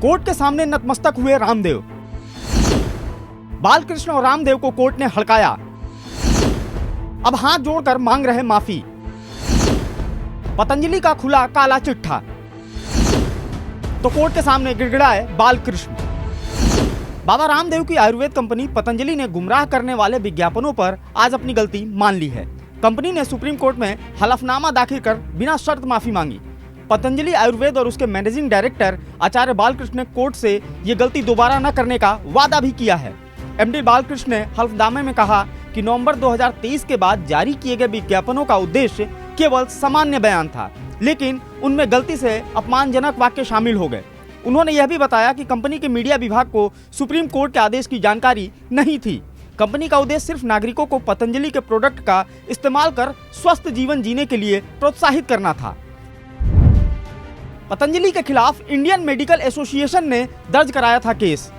Court के सामने नतमस्तक हुए रामदेव। बालकृष्ण और रामदेव को कोर्ट ने हड़काया। अब हाथ जोड़कर मांग रहे माफी। पतंजलि का खुला काला चिट्ठा, तो कोर्ट के सामने गिड़गिड़ाए बालकृष्ण। बाबा रामदेव की आयुर्वेद कंपनी पतंजलि ने गुमराह करने वाले विज्ञापनों पर आज अपनी गलती मान ली है। कंपनी ने सुप्रीम कोर्ट में हलफनामा दाखिल कर बिना शर्त माफी मांगी। पतंजलि आयुर्वेद और उसके मैनेजिंग डायरेक्टर आचार्य बालकृष्ण ने कोर्ट से ये गलती दोबारा न करने का वादा भी किया है। एमडी बालकृष्ण ने हलफनामे में कहा कि नवंबर 2023 के बाद जारी किए गए विज्ञापनों का उद्देश्य केवल सामान्य बयान था, लेकिन उनमें गलती से अपमानजनक वाक्य शामिल हो गए। उन्होंने यह भी बताया कि कंपनी के मीडिया विभाग को सुप्रीम कोर्ट के आदेश की जानकारी नहीं थी। कंपनी का उद्देश्य सिर्फ नागरिकों को पतंजलि के प्रोडक्ट का इस्तेमाल कर स्वस्थ जीवन जीने के लिए प्रोत्साहित करना था। पतंजलि के खिलाफ इंडियन मेडिकल एसोसिएशन ने दर्ज कराया था केस।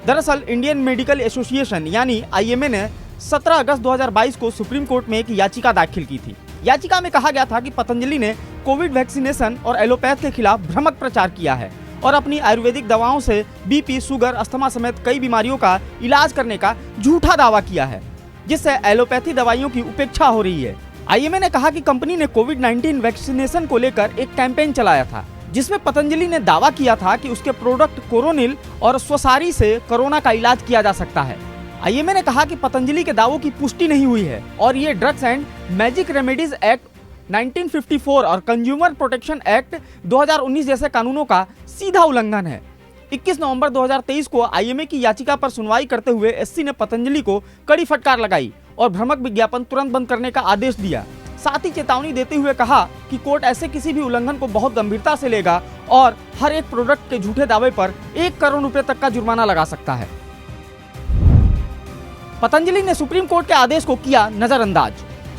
दरअसल इंडियन मेडिकल एसोसिएशन यानी आईएमए ने 17 अगस्त 2022 को सुप्रीम कोर्ट में एक याचिका दाखिल की थी। याचिका में कहा गया था कि पतंजलि ने कोविड वैक्सीनेशन और एलोपैथ के खिलाफ भ्रामक प्रचार किया है और अपनी आयुर्वेदिक दवाओं से बीपी, शुगर, अस्थमा समेत कई बीमारियों का इलाज करने का झूठा दावा किया है, जिससे एलोपैथी दवाइयों की उपेक्षा हो रही है। आईएमए ने कहा कि कंपनी ने कोविड-19 वैक्सीनेशन को लेकर एक कैंपेन चलाया था, जिसमें पतंजलि ने दावा किया था कि उसके प्रोडक्ट कोरोनिल और स्वसारी से कोरोना का इलाज किया जा सकता है। आईएमए ने कहा कि पतंजलि के दावों की पुष्टि नहीं हुई है और ये drugs and magic remedies act 1954 और कंज्यूमर प्रोटेक्शन एक्ट 2019 जैसे कानूनों का सीधा उल्लंघन है। 21 नवंबर 2023 को आईएमए की याचिका पर सुनवाई करते हुए एससी ने पतंजलि को कड़ी फटकार लगाई और भ्रामक विज्ञापन तुरंत बंद करने का आदेश दिया। साथ ही चेतावनी देते हुए कहा कि कोर्ट ऐसे किसी भी उल्लंघन को बहुत गंभीरता से लेगा और हर एक प्रोडक्ट के झूठे दावे पर 1 करोड़ रुपए तक का जुर्माना लगा सकता है। पतंजलि ने सुप्रीम कोर्ट के आदेश को किया नजरअंदाज।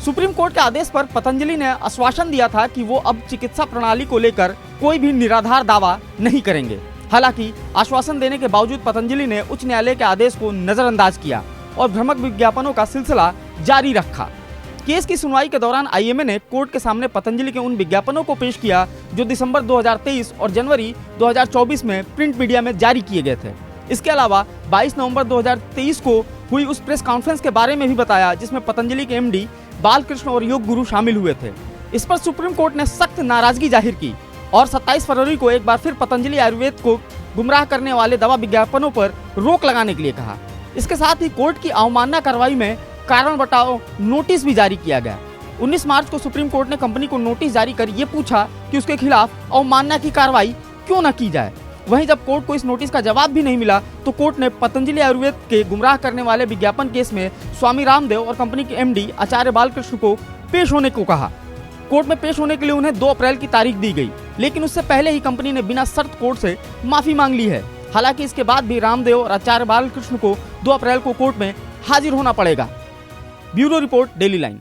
सुप्रीम कोर्ट के आदेश पर पतंजलि ने आश्वासन दिया था कि वो अब चिकित्सा प्रणाली को लेकर कोई भी निराधार दावा नहीं करेंगे। हालांकि आश्वासन देने के बावजूद पतंजलि ने उच्च न्यायालय के आदेश को नजरअंदाज किया और भ्रामक विज्ञापनों का सिलसिला जारी रखा। केस की सुनवाई के दौरान आईएमए ने कोर्ट के सामने पतंजलि के उन विज्ञापनों को पेश किया जो दिसंबर 2023 और जनवरी 2024 में प्रिंट मीडिया में जारी किए गए थे। इसके अलावा 22 नवंबर 2023 को हुई उस प्रेस कॉन्फ्रेंस के बारे में भी बताया जिसमें पतंजलि के एमडी बालकृष्ण और योग गुरु शामिल हुए थे। इस पर सुप्रीम कोर्ट ने सख्त नाराजगी जाहिर की और 27 फरवरी को एक बार फिर पतंजलि आयुर्वेद को गुमराह करने वाले दवा विज्ञापनों पर रोक लगाने के लिए कहा। इसके साथ ही कोर्ट की अवमानना कार्रवाई में कारण बताओ नोटिस भी जारी किया गया। 19 मार्च को सुप्रीम कोर्ट ने कंपनी को नोटिस जारी कर ये पूछा कि उसके खिलाफ अवमानना की कार्रवाई क्यों न की जाए। वहीं जब कोर्ट को इस नोटिस का जवाब भी नहीं मिला तो कोर्ट ने पतंजलि आयुर्वेद के गुमराह करने वाले विज्ञापन केस में स्वामी रामदेव और कंपनी के एमडी आचार्य बालकृष्ण को पेश होने को कहा। कोर्ट में पेश होने के लिए उन्हें 2 अप्रैल की तारीख दी गई, लेकिन उससे पहले ही कंपनी ने बिना शर्त कोर्ट से माफी मांग ली है। हालांकि इसके बाद भी रामदेव और आचार्य बालकृष्ण को 2 अप्रैल को कोर्ट में हाजिर होना पड़ेगा। Bureau report, daily line.